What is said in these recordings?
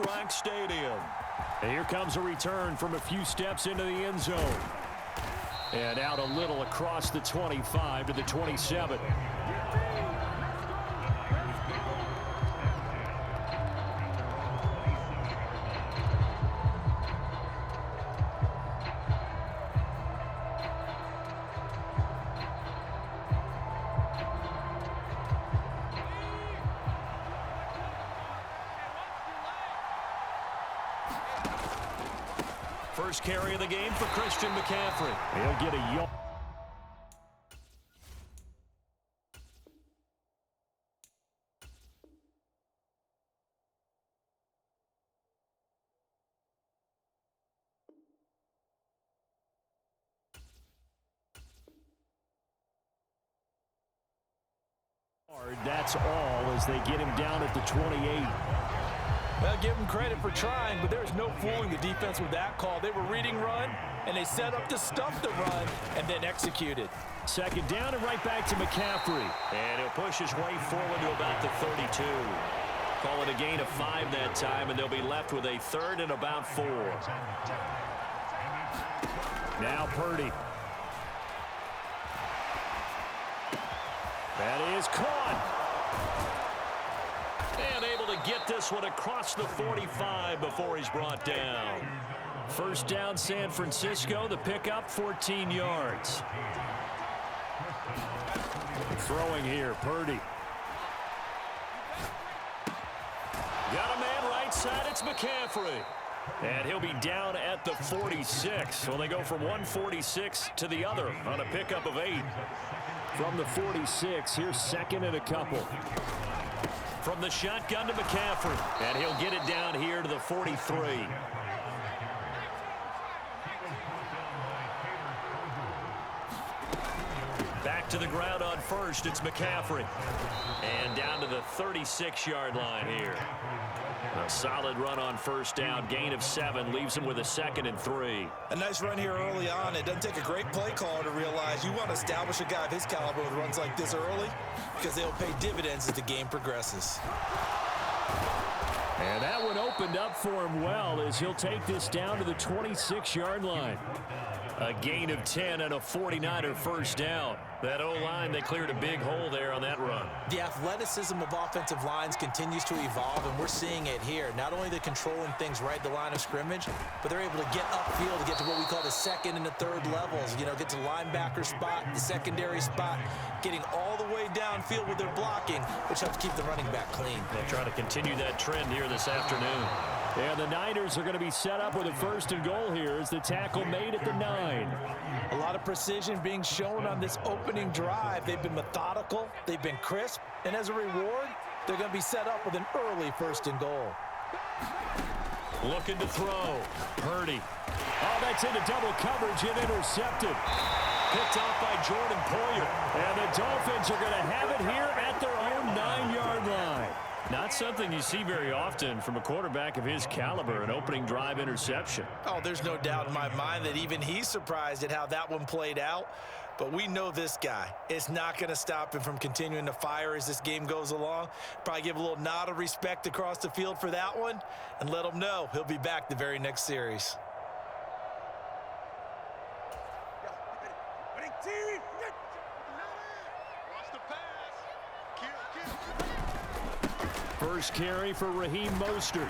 Rock Stadium. And here comes a return from a few steps into the end zone. And out a little across the 25 to the 27. First carry of the game for Christian McCaffrey. He'll get a yard. That's all as they get him down at the 28. Well, give them credit for trying, but there's no fooling the defense with that call. They were reading run, and they set up to stuff the run and then executed. Second down and right back to McCaffrey. And he'll push his way forward to about the 32. Call it a gain of 5 that time, and they'll be left with a third and about 4. Now Purdy. That is caught. And able to get this one across the 45 before he's brought down. First down, San Francisco. The pickup, 14 yards. Throwing here, Purdy. Got a man right side. It's McCaffrey. And he'll be down at the 46. So they go from 146 to the other on a pickup of 8. From the 46, here's second and a couple. From the shotgun to McCaffrey. And he'll get it down here to the 43. Back to the ground on first. It's McCaffrey. And down to the 36-yard line here. A solid run on first down. Gain of 7 leaves him with a 2nd and 3. A nice run here early on. It doesn't take a great play caller to realize you want to establish a guy of his caliber with runs like this early because they'll pay dividends as the game progresses. And that one opened up for him well as he'll take this down to the 26-yard line. A gain of 10 and a 49er first down. That O-line, they cleared a big hole there on that run. The athleticism of offensive lines continues to evolve, and we're seeing it here. Not only are they controlling things right at the line of scrimmage, but they're able to get upfield to get to what we call the second and the third levels. You know, get to the linebacker spot, the secondary spot, getting all the way downfield with their blocking, which helps keep the running back clean. They'll try to continue that trend here this afternoon. And the Niners are going to be set up with a 1st and goal here as the tackle made at the 9. A lot of precision being shown on this opening drive. They've been methodical, they've been crisp, and as a reward, they're going to be set up with an early 1st and goal. Looking to throw. Purdy. Oh, that's into double coverage and intercepted. Picked off by Jordan Poyer. And the Dolphins are going to have it here at their own 9-yard line. Not something you see very often from a quarterback of his caliber, an opening drive interception. Oh, there's no doubt in my mind that even he's surprised at how that one played out. But we know this guy. It's not going to stop him from continuing to fire as this game goes along. Probably give a little nod of respect across the field for that one and let him know he'll be back the very next series. First carry for Raheem Mostert.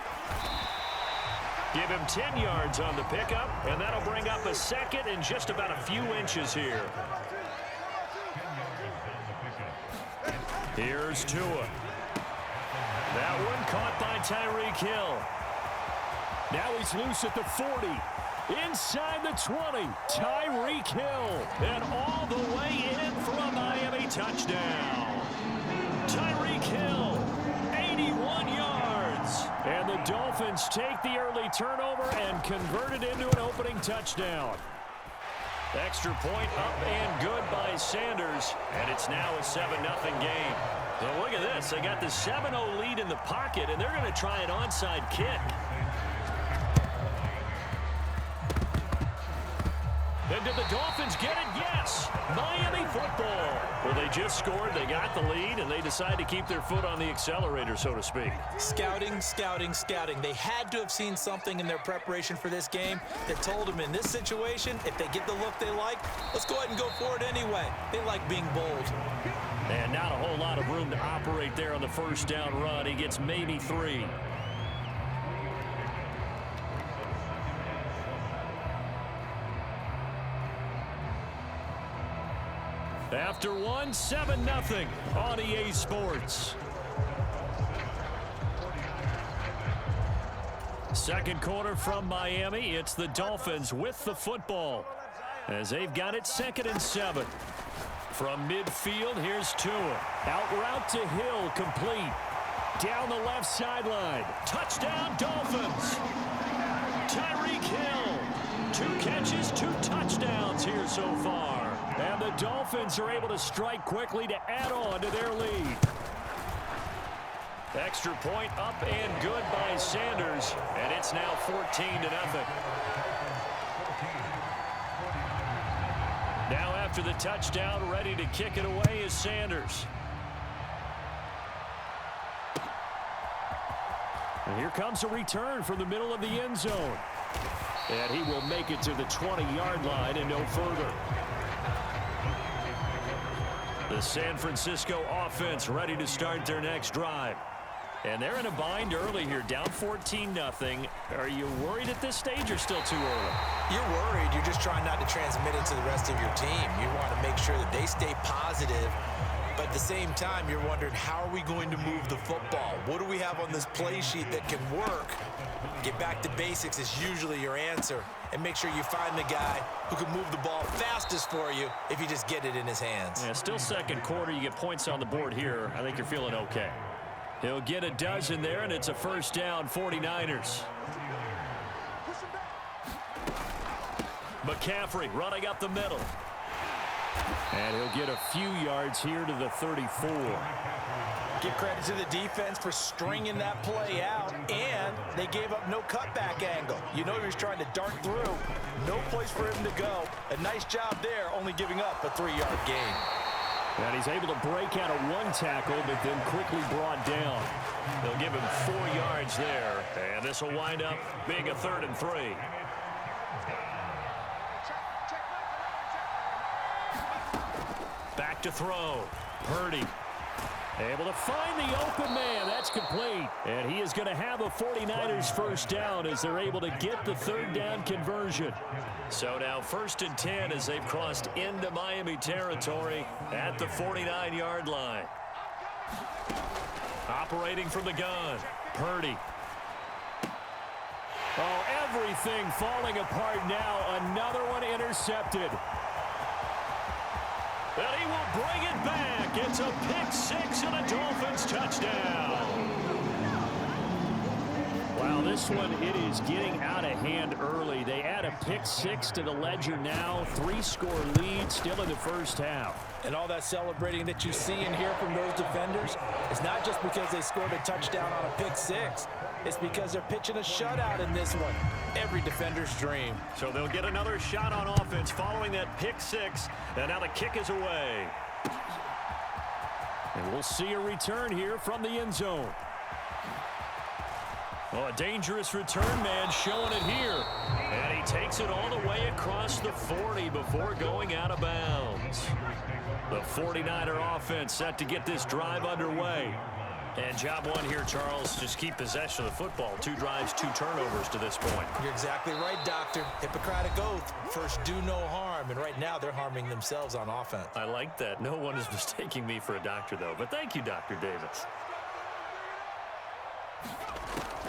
Give him 10 yards on the pickup, and that'll bring up a 2nd and just about a few inches here. Here's Tua. That one caught by Tyreek Hill. Now he's loose at the 40. Inside the 20, Tyreek Hill. And all the way in for a Miami touchdown. Tyreek Hill, 81 yards. And the Dolphins take the early turnover and convert it into an opening touchdown. Extra point up and good by Sanders. And it's now a 7-0 game. So look at this. They got the 7-0 lead in the pocket, and they're going to try an onside kick. And did the Dolphins get it? Yes. Miami football. Well, they just scored. They got the lead, and they decide to keep their foot on the accelerator, so to speak. Scouting, scouting, scouting. They had to have seen something in their preparation for this game that told them in this situation, if they get the look they like, let's go ahead and go for it anyway. They like being bold. And not a whole lot of room to operate there on the first down run. He gets maybe 3. After 1, 7-0 on EA Sports. Second quarter from Miami. It's the Dolphins with the football as they've got it 2nd and 7. From midfield, here's Tua. Out route to Hill, complete. Down the left sideline. Touchdown, Dolphins. Tyreek Hill. 2 catches, 2 touchdowns here so far. And the Dolphins are able to strike quickly to add on to their lead. Extra point up and good by Sanders. And it's now 14-0. Now after the touchdown, ready to kick it away is Sanders. And here comes a return from the middle of the end zone. And he will make it to the 20-yard line and no further. The San Francisco offense ready to start their next drive. And they're in a bind early here, down 14-0. Are you worried at this stage or still too early? You're worried. You're just trying not to transmit it to the rest of your team. You want to make sure that they stay positive. But at the same time, you're wondering, how are we going to move the football? What do we have on this play sheet that can work? Get back to basics is usually your answer. And make sure you find the guy who can move the ball fastest for you if you just get it in his hands. Yeah, still second quarter. You get points on the board here. I think you're feeling okay. He'll get a dozen there, and it's a first down, 49ers. McCaffrey running up the middle. And he'll get a few yards here to the 34. Give credit to the defense for stringing that play out, and they gave up no cutback angle. You know he was trying to dart through. No place for him to go. A nice job there, only giving up a 3-yard gain. And he's able to break out of 1 tackle, but then quickly brought down. They'll give him 4 yards there, and this will wind up being a 3rd and 3. Back to throw. Purdy. Able to find the open man. That's complete. And he is going to have a 49ers first down as they're able to get the 3rd down conversion. So now 1st and 10 as they've crossed into Miami territory at the 49-yard line. Operating from the gun. Purdy. Oh, everything falling apart now. Another one intercepted. And he will bring it back. It's a pick 6 and a Dolphins touchdown. Wow, this one, it is getting out of hand early. They add a pick 6 to the ledger now. 3-score lead still in the first half. And all that celebrating that you see and hear from those defenders is not just because they scored a touchdown on a pick 6. It's because they're pitching a shutout in this one. Every defender's dream. So they'll get another shot on offense following that pick 6. And now the kick is away. And we'll see a return here from the end zone. Oh, a dangerous return man showing it here. And he takes it all the way across the 40 before going out of bounds. The 49er offense set to get this drive underway. And job one here, Charles, just keep possession of the football. 2 drives, 2 turnovers to this point. You're exactly right, Doctor. Hippocratic oath. First, do no harm. And right now, they're harming themselves on offense. I like that. No one is mistaking me for a doctor, though. But thank you, Dr. Davis.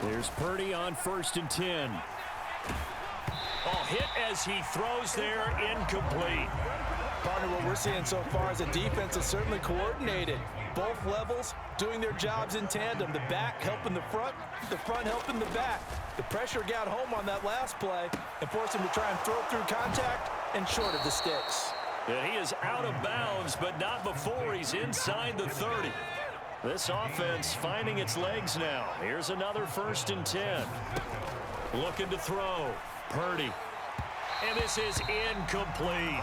Here's Purdy on 1st and 10. Oh, hit as he throws there, incomplete. Partner, what we're seeing so far is a defense that's certainly coordinated. Both levels doing their jobs in tandem. The back helping the front helping the back. The pressure got home on that last play and forced him to try and throw through contact and short of the sticks. And he is out of bounds, but not before he's inside the 30. This offense finding its legs now. Here's another 1st and 10. Looking to throw. Purdy. and this is incomplete.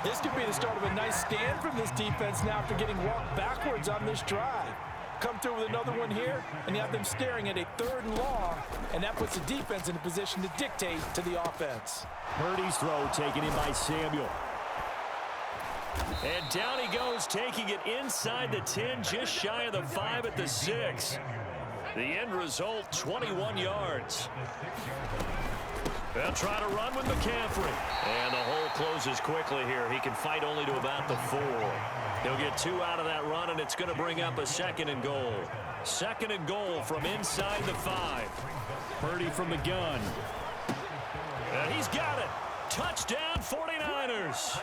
This could be the start of a nice stand from this defense now after getting walked backwards on this drive. Come through with another one here, and you have them staring at a 3rd and long, and that puts the defense in a position to dictate to the offense. Purdy's throw taken in by Samuel. And down he goes, taking it inside the 10, just shy of the 5 at the 6. The end result, 21 yards. They'll try to run with McCaffrey. And the hole closes quickly here. He can fight only to about the 4. He'll get 2 out of that run, and it's going to bring up a 2nd and goal. 2nd and goal from inside the 5. Purdy from the gun. And he's got it. Touchdown 49ers.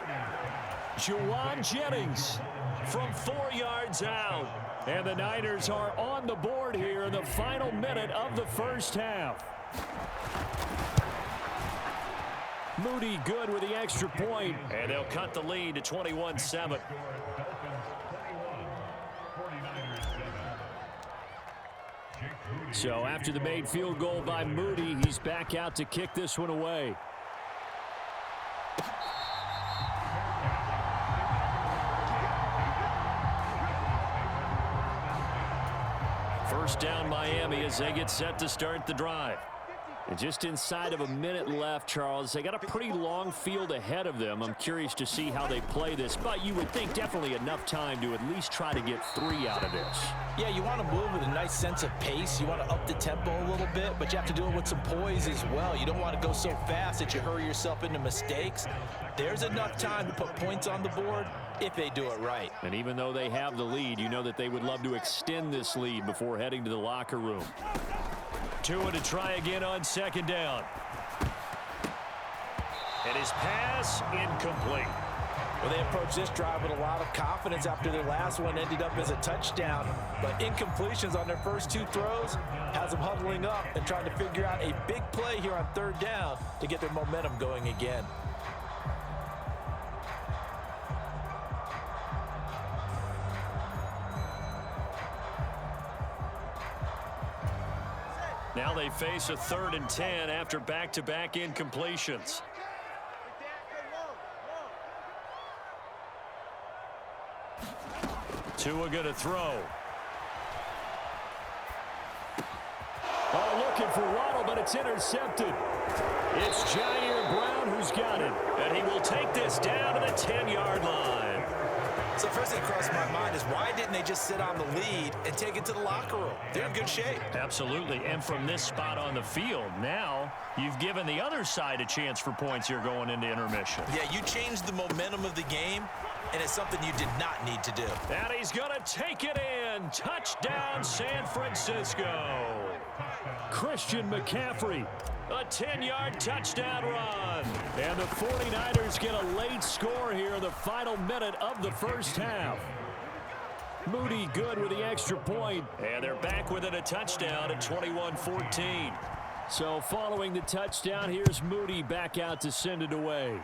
Juwan Jennings from 4 yards out. And the Niners are on the board here in the final minute of the first half. Moody good with the extra point, and they'll cut the lead to 21-7. So after the made field goal by Moody, he's back out to kick this one away. First down Miami as they get set to start the drive. And just inside of a minute left, Charles. They got a pretty long field ahead of them. I'm curious to see how they play this, but you would think definitely enough time to at least try to get 3 out of this. Yeah, you want to move with a nice sense of pace. You want to up the tempo a little bit, but you have to do it with some poise as well. You don't want to go so fast that you hurry yourself into mistakes. There's enough time to put points on the board if they do it right. And even though they have the lead, you know that they would love to extend this lead before heading to the locker room. Tua to try again on 2nd down. And his pass incomplete. Well, they approached this drive with a lot of confidence after their last one ended up as a touchdown. But incompletions on their first 2 throws has them huddling up and trying to figure out a big play here on 3rd down to get their momentum going again. Now they face a 3rd and 10 after back-to-back incompletions. Tua going to throw. Oh, looking for Waddle, but it's intercepted. It's Jair Brown who's got it. And he will take this down to the 10-yard line. So first thing crossed my mind is why didn't they just sit on the lead and take it to the locker room? They're in good shape. Absolutely. And from this spot on the field, now you've given the other side a chance for points here going into intermission. Yeah, you changed the momentum of the game, and it's something you did not need to do. And he's going to take it in. Touchdown, San Francisco. Christian McCaffrey. A 10-yard touchdown run. And the 49ers get a late score here in the final minute of the first half. Moody good with the extra point. And they're back within a touchdown at 21-14. So following the touchdown, here's Moody back out to send it away.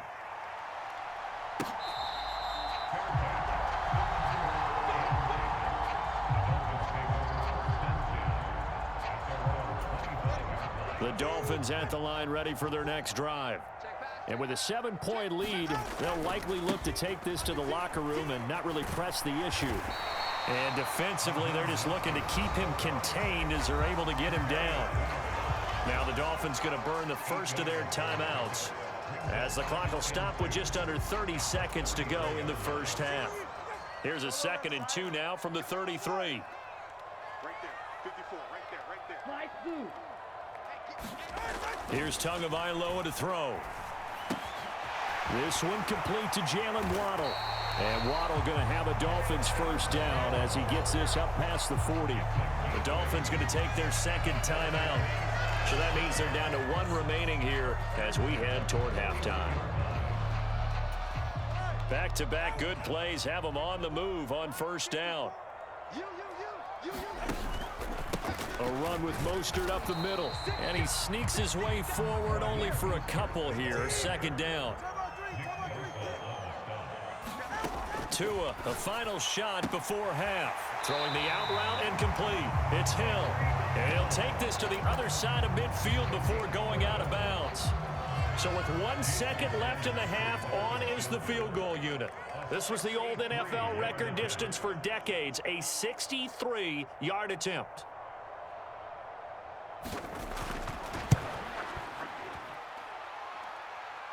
The Dolphins at the line ready for their next drive. And with a 7-point lead, they'll likely look to take this to the locker room and not really press the issue. And defensively, they're just looking to keep him contained as they're able to get him down. Now the Dolphins going to burn the first of their timeouts as the clock will stop with just under 30 seconds to go in the first half. Here's a 2nd and 2 now from the 33. Right there, 54, right there. Here's Tagovailoa to throw. This one complete to Jalen Waddle. And Waddle going to have a Dolphins first down as he gets this up past the 40. The Dolphins going to take their 2nd timeout. So that means they're down to 1 remaining here as we head toward halftime. Back-to-back good plays have them on the move on first down. A run with Mostert up the middle. And he sneaks his way forward only for a couple here. 2nd down. Tua, the final shot before half. Throwing the out route incomplete. It's Hill. And he'll take this to the other side of midfield before going out of bounds. So with 1 second left in the half, on is the field goal unit. This was the old NFL record distance for decades, a 63-yard attempt.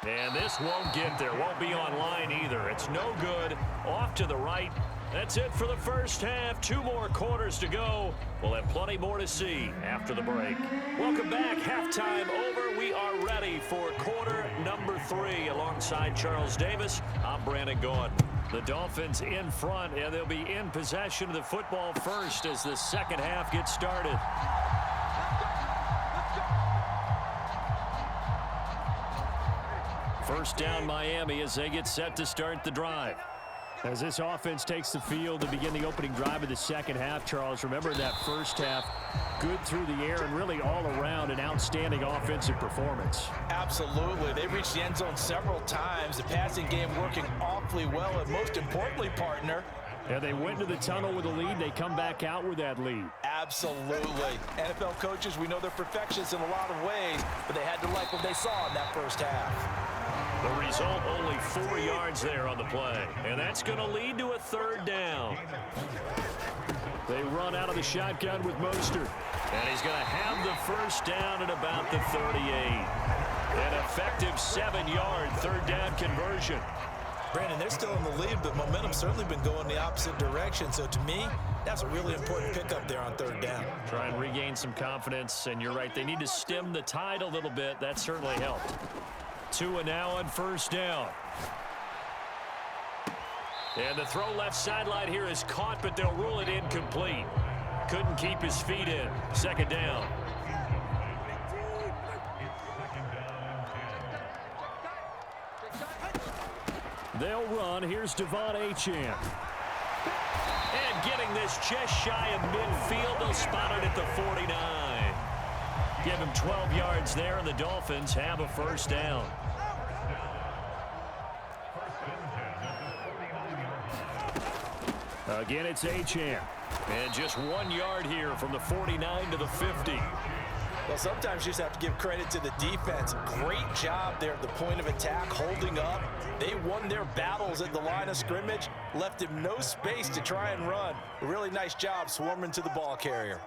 And this won't get there, won't be online either. It's no good, off to the right. That's it for the first half. 2 more quarters to go. We'll have plenty more to see after the break. Welcome back. Halftime over. We are ready for quarter number 3. Alongside Charles Davis, I'm Brandon Gordon. The Dolphins in front, and they'll be in possession of the football first as the second half gets started. First down Miami as they get set to start the drive. As this offense takes the field to begin the opening drive of the second half, Charles, remember that first half, good through the air and really all around an outstanding offensive performance. Absolutely. They reached the end zone several times. The passing game working awfully well, and most importantly, partner, yeah, they went to the tunnel with a lead. They come back out with that lead. Absolutely. NFL coaches, we know they're perfectionists in a lot of ways, but they had to like what they saw in that first half. The result, only 4 yards there on the play. And that's going to lead to a third down. They run out of the shotgun with Mostert. And he's going to have the first down at about the 38. An effective 7-yard third down conversion. Brandon, they're still in the lead, but momentum's certainly been going the opposite direction. So to me, that's a really important pickup there on third down. Try and regain some confidence. And you're right, they need to stem the tide a little bit. That certainly helped. Tua now on first down. And the throw left sideline here is caught, but they'll rule it incomplete. Couldn't keep his feet in. Second down. They'll run. Here's Devon Achane. And getting this just shy of midfield. They'll spot it at the 49. Give him 12 yards there, and the Dolphins have a first down. Again, it's Achane. And just 1 yard here from the 49 to the 50. Well, sometimes you just have to give credit to the defense. Great job there at the point of attack, holding up. They won their battles at the line of scrimmage, left him no space to try and run. A really nice job swarming to the ball carrier.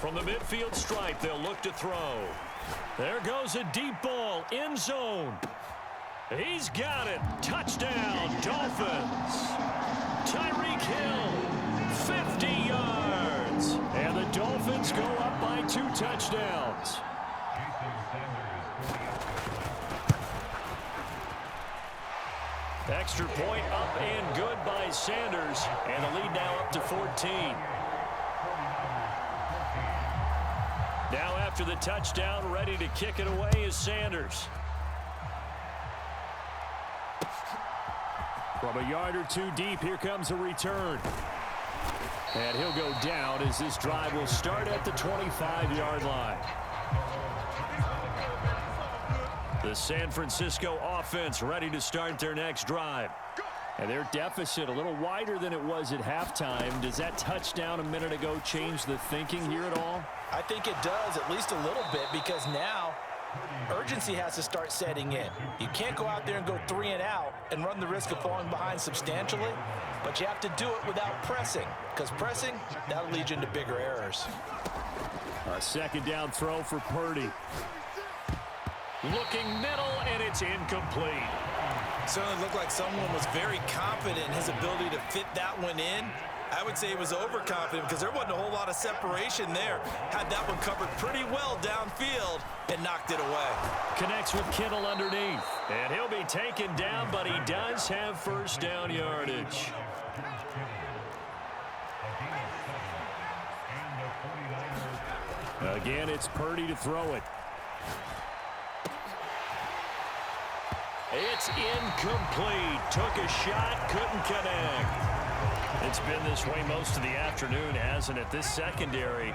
From the midfield stripe, they'll look to throw. There goes a deep ball, end zone. He's got it. Touchdown, Dolphins. Tyreek Hill, 50 yards. And the Dolphins go up by 2 touchdowns. Extra point up and good by Sanders. And the lead now up to 14. Now after the touchdown, ready to kick it away is Sanders. From a yard or 2 deep, here comes a return. And he'll go down as this drive will start at the 25-yard line. The San Francisco offense ready to start their next drive. And their deficit a little wider than it was at halftime. Does that touchdown a minute ago change the thinking here at all? I think it does, at least a little bit, because now urgency has to start setting in. You can't go out there and go 3 and out and run the risk of falling behind substantially, but you have to do it without pressing, because pressing, that'll lead you into bigger errors. A second down throw for Purdy. Looking middle, and it's incomplete. Certainly looked like someone was very confident in his ability to fit that one in. I would say he was overconfident because there wasn't a whole lot of separation there. Had that one covered pretty well downfield and knocked it away. Connects with Kittle underneath. And he'll be taken down, but he does have first down yardage. Again, it's Purdy to throw it. It's incomplete. Took a shot, couldn't connect. It's been this way most of the afternoon, hasn't it? This secondary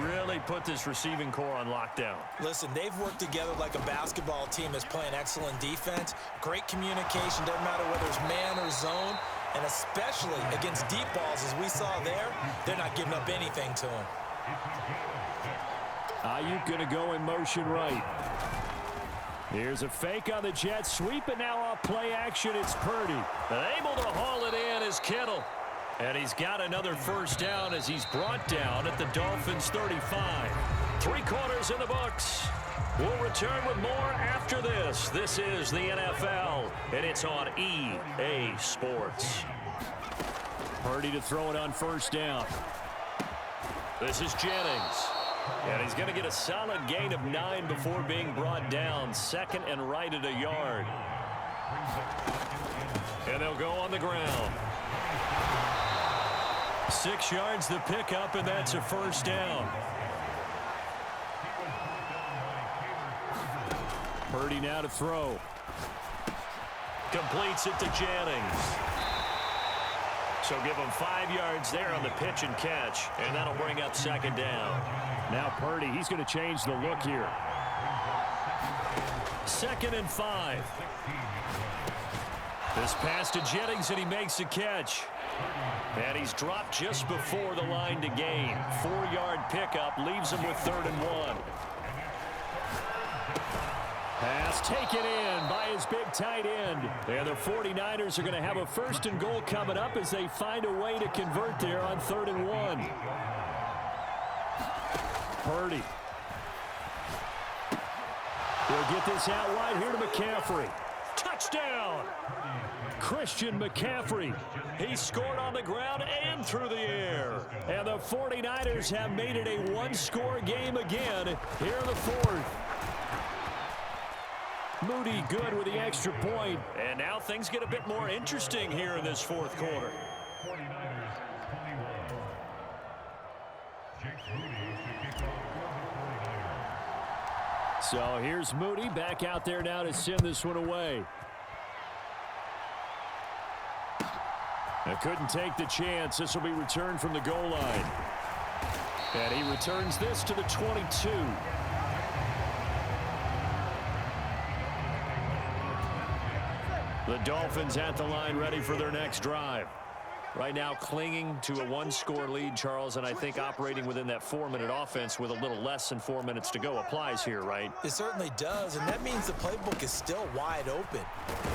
really put this receiving core on lockdown. Listen, they've worked together like a basketball team that's playing excellent defense. Great communication, doesn't matter whether it's man or zone. And especially against deep balls, as we saw there, they're not giving up anything to them. Ayuk going to go in motion right. Here's a fake on the jet sweep, and now off play action, it's Purdy. Able to haul it in is Kittle. And he's got another first down as he's brought down at the Dolphins' 35. 3 quarters in the books. We'll return with more after this. This is the NFL, and it's on EA Sports. Purdy to throw it on first down. This is Jennings. And he's going to get a solid gain of 9 before being brought down. Second and right at a yard. And they'll go on the ground. 6 yards the pickup, and that's a first down. Purdy now to throw. Completes it to Jennings. So give him 5 yards there on the pitch and catch, and that'll bring up second down. Now Purdy, he's going to change the look here. 2nd and 5. This pass to Jennings, and he makes a catch. And he's dropped just before the line to gain. 4-yard pickup leaves him with 3rd and 1. Pass taken in by his big tight end. And the 49ers are going to have a 1st and goal coming up as they find a way to convert there on 3rd and 1. Purdy. He'll get this out wide here to McCaffrey. Touchdown! Christian McCaffrey. He scored on the ground and through the air. And the 49ers have made it a 1-score game again here in the 4th. Moody good with the extra point. And now things get a bit more interesting here in this 4th quarter. So here's Moody back out there now to send this one away. Couldn't take the chance. This will be returned from the goal line. And he returns this to the 22. The Dolphins at the line ready for their next drive. Right now clinging to a 1-score lead, Charles, and I think operating within that 4-minute offense with a little less than 4 minutes to go applies here, right? It certainly does, and that means the playbook is still wide open.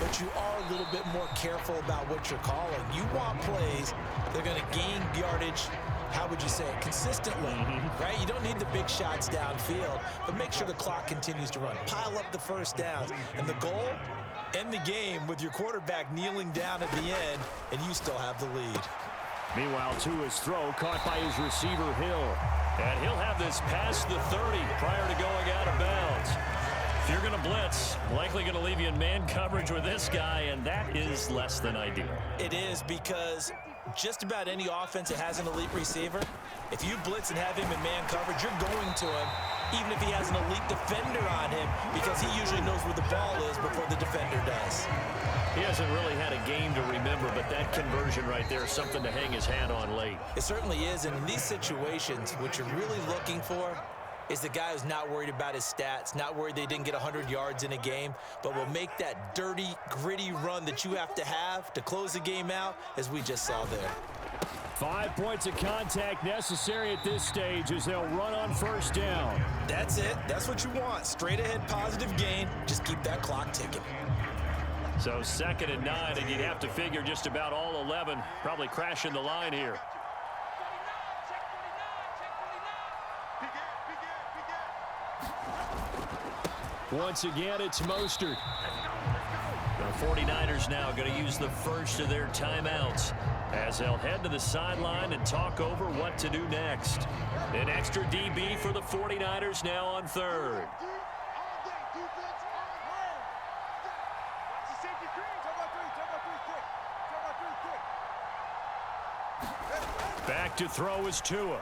But you are a little bit more careful about what you're calling. You want plays that are going to gain yardage, how would you say it, consistently, right? You don't need the big shots downfield, but make sure the clock continues to run. Pile up the first downs, and the goal, end the game with your quarterback kneeling down at the end, and you still have the lead. Meanwhile, Tua's throw caught by his receiver, Hill. And he'll have this past the 30 prior to going out of bounds. If you're going to blitz, likely going to leave you in man coverage with this guy, and that is less than ideal. It is, because just about any offense that has an elite receiver, if you blitz and have him in man coverage, you're going to him, even if he has an elite defender on him, because he usually knows where the ball is before the defender does. He hasn't really had a game to remember, but that conversion right there is something to hang his hat on late. It certainly is, and in these situations, what you're really looking for is the guy who's not worried about his stats, not worried they didn't get 100 yards in a game, but will make that dirty, gritty run that you have to close the game out, as we just saw there. 5 points of contact necessary at this stage as they'll run on first down. That's it. That's what you want. Straight ahead, positive gain. Just keep that clock ticking. So 2nd and 9, and you'd have to figure just about all 11 probably crashing the line here. Once again, it's Mostert. The 49ers now going to use the first of their timeouts as they'll head to the sideline and talk over what to do next. An extra DB for the 49ers now on 3rd. Back to throw is Tua.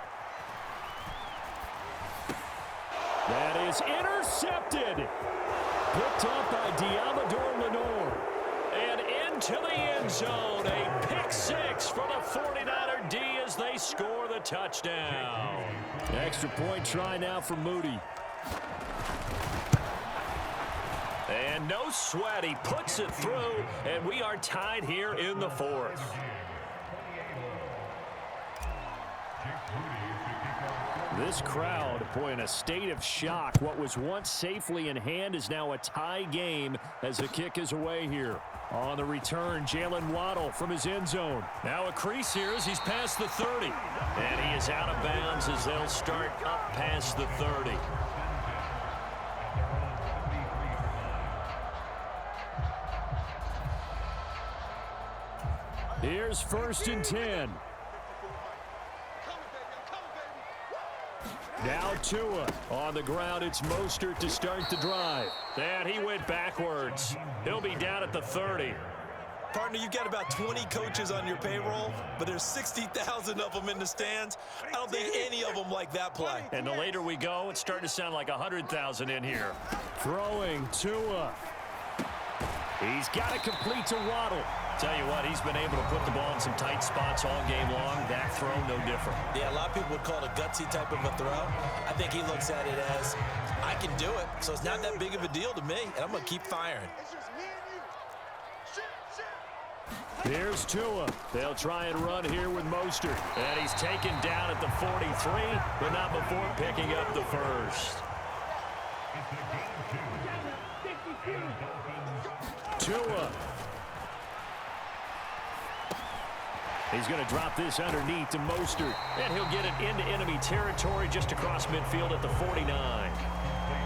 That is intercepted. Picked up by Diamador Lenore. And into the end zone. A pick 6 for the 49er D as they score the touchdown. Extra point try now for Moody. And no sweat. He puts it through. And we are tied here in the 4th. This crowd, boy, in a state of shock. What was once safely in hand is now a tie game as the kick is away here. On the return, Jalen Waddle from his end zone. Now a crease here as he's past the 30. And he is out of bounds as they'll start up past the 30. Here's 1st and 10. Now Tua on the ground. It's Mostert to start the drive. And he went backwards. He'll be down at the 30. Partner, you've got about 20 coaches on your payroll, but there's 60,000 of them in the stands. I don't think any of them like that play. And the later we go, it's starting to sound like 100,000 in here. Throwing Tua. He's got it complete to Waddle. Tell you what, he's been able to put the ball in some tight spots all game long. That throw, no different. Yeah, a lot of people would call it a gutsy type of a throw. I think he looks at it as, I can do it, so it's not that big of a deal to me, and I'm going to keep firing. Here's Tua. They'll try and run here with Mostert. And he's taken down at the 43, but not before picking up the first. Tua. He's going to drop this underneath to Mostert. And he'll get it into enemy territory just across midfield at the 49.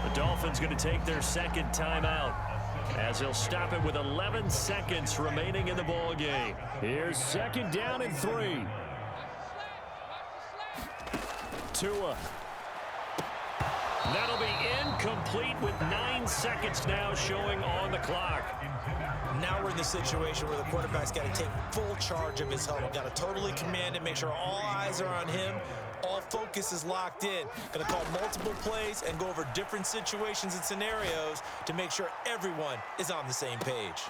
The Dolphins going to take their second timeout as they'll stop it with 11 seconds remaining in the ball game. Here's 2nd down and 3. Tua. That'll be incomplete with 9 seconds now showing on the clock. Now we're in the situation where the quarterback's got to take full charge of his huddle. Got to totally command it, make sure all eyes are on him. All focus is locked in. Going to call multiple plays and go over different situations and scenarios to make sure everyone is on the same page.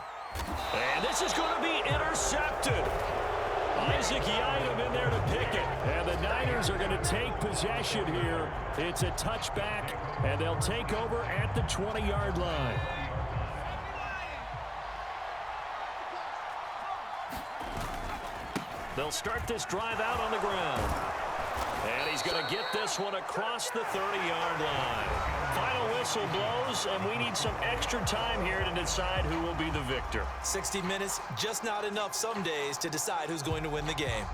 And this is going to be intercepted. Isaac Yiadom in there to pick it. And the Niners are going to take possession here. It's a touchback, and they'll take over at the 20-yard line. They'll start this drive out on the ground. And he's going to get this one across the 30-yard line. Final whistle blows, and we need some extra time here to decide who will be the victor. 60 minutes, just not enough some days to decide who's going to win the game.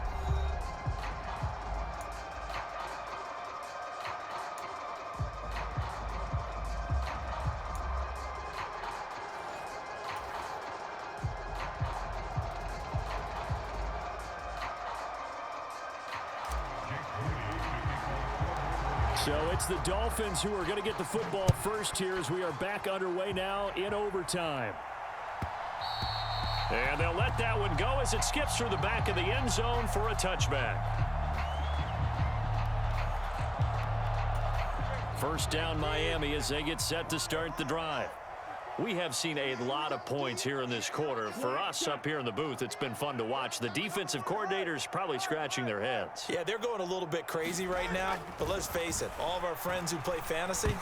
So it's the Dolphins who are going to get the football first here as we are back underway now in overtime. And they'll let that one go as it skips through the back of the end zone for a touchback. First down Miami as they get set to start the drive. We have seen a lot of points here in this quarter. For us up here in the booth, it's been fun to watch. The defensive coordinators probably scratching their heads. Yeah, they're going a little bit crazy right now, but let's face it, all of our friends who play fantasy,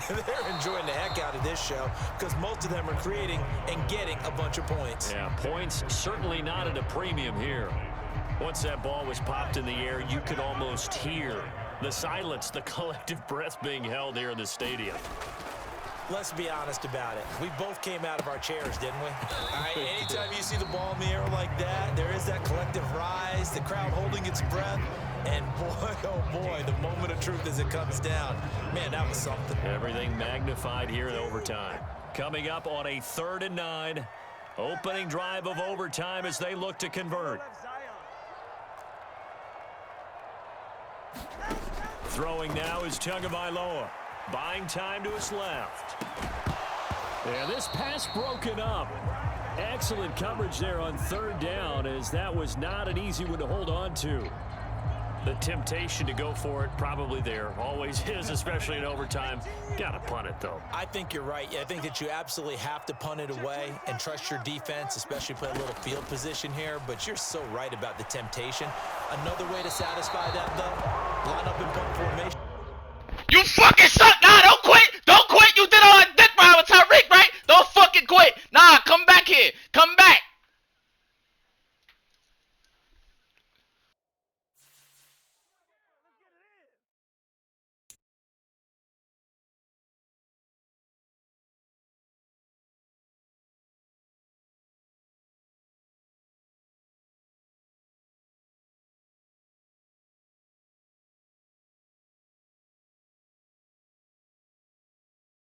they're enjoying the heck out of this show because most of them are creating and getting a bunch of points. Yeah, points certainly not at a premium here. Once that ball was popped in the air, you could almost hear the silence, the collective breath being held here in the stadium. Let's be honest about it. We both came out of our chairs, didn't we? All right, anytime you see the ball in the air like that, there is that collective rise, the crowd holding its breath, and boy, oh boy, the moment of truth as it comes down. Man, that was something. Everything magnified here in overtime. Coming up on a 3rd and 9, opening drive of overtime as they look to convert. Throwing now is Tagovailoa. Buying time to his left. And this pass broken up. Excellent coverage there on 3rd down as that was not an easy one to hold on to. The temptation to go for it probably there. Always is, especially in overtime. Got to punt it, though. I think you're right. I think that you absolutely have to punt it away and trust your defense, especially play a little field position here. But you're so right about the temptation. Another way to satisfy that, though, line up in punt formation. You fucking